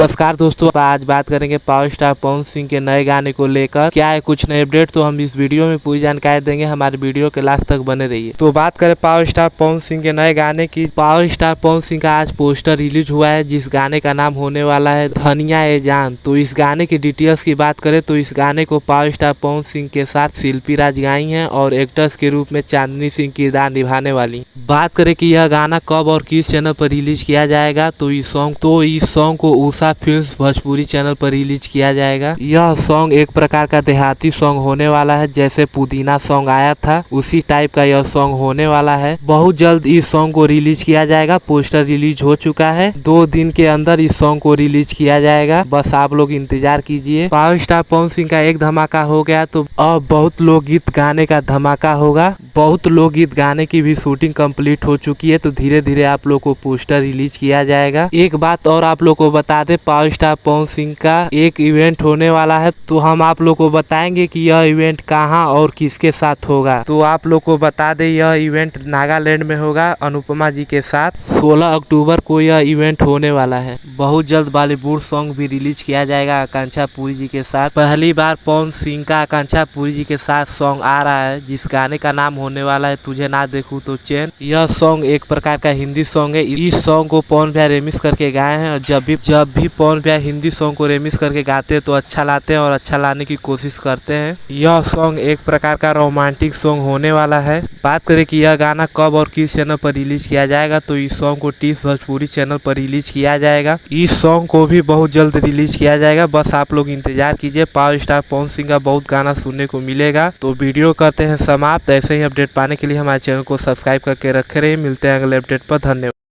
नमस्कार दोस्तों, आज बात करेंगे पावर स्टार पवन सिंह के नए गाने को लेकर। क्या है कुछ नए अपडेट, तो हम इस वीडियो में पूरी जानकारी देंगे। हमारे वीडियो के लास्ट तक बने रहिए। तो बात करें पावर स्टार पवन सिंह के नए गाने की। पावर स्टार पवन सिंह का आज पोस्टर रिलीज हुआ है, जिस गाने का नाम होने वाला है धनिया ए जान। तो इस गाने की डिटेल्स की बात करें तो इस गाने को पावर स्टार पवन सिंह के साथ शिल्पी राज गाई हैं और एक्टर्स के रूप में चांदनी सिंह किरदार निभाने वाली। बात करें कि यह गाना कब और किस चैनल पर रिलीज किया जाएगा, तो इस सॉन्ग को उषा फिल्म्स भोजपुरी चैनल पर रिलीज किया जाएगा। यह सॉन्ग एक प्रकार का देहाती सॉन्ग होने वाला है, जैसे पुदीना सॉन्ग आया था उसी टाइप का यह सॉन्ग होने वाला है। बहुत जल्द इस सॉन्ग को रिलीज किया जाएगा। पोस्टर रिलीज हो चुका है, 2 दिन के अंदर इस सॉन्ग को रिलीज किया जाएगा। बस आप लोग इंतजार कीजिए। पावर स्टार पवन सिंह का एक धमाका हो गया तो अब बहुत लोकगीत गाने का धमाका होगा। बहुत लोकगीत गाने की भी शूटिंग कंप्लीट हो चुकी है, तो धीरे धीरे आप लोग को पोस्टर रिलीज किया जाएगा। एक बात और आप लोग को बता दे, पावर स्टार पवन सिंह का एक इवेंट होने वाला है, तो हम आप लोग को बताएंगे कि यह इवेंट कहां और किसके साथ होगा। तो आप लोग को बता दे, यह इवेंट नागालैंड में होगा अनुपमा जी के साथ। 16 अक्टूबर को यह इवेंट होने वाला है। बहुत जल्द बॉलीवुड सॉन्ग भी रिलीज किया जाएगा आकांक्षा पुरी जी के साथ। पहली बार पवन सिंह का आकांक्षा पुरी जी के साथ सॉन्ग आ रहा है, जिस गाने का नाम होने वाला है तुझे ना देखूं तो चैन। यह सॉन्ग एक प्रकार का हिंदी सॉन्ग है। इस सॉन्ग को पवन भैया रेमिक्स करके गाए हैं, और जब भी पवन भैया हिंदी सॉन्ग को रेमिक्स करके गाते हैं तो अच्छा लाते हैं और अच्छा लाने की कोशिश करते हैं। यह सॉन्ग एक प्रकार का रोमांटिक सॉन्ग होने वाला है। बात करें कि यह गाना कब और किस चैनल पर रिलीज किया जाएगा, तो इस सॉन्ग को टीस भोजपुरी चैनल पर रिलीज किया जाएगा। इस सॉन्ग को भी बहुत जल्द रिलीज किया जाएगा, बस आप लोग इंतजार कीजिए। पावर स्टार पवन सिंह का बहुत गाना सुनने को मिलेगा। तो वीडियो करते हैं समाप्त। ऐसे ही अपडेट पाने के लिए हमारे चैनल को सब्सक्राइब करके रखे रहिए। मिलते हैं अगले अपडेट पर। धन्यवाद।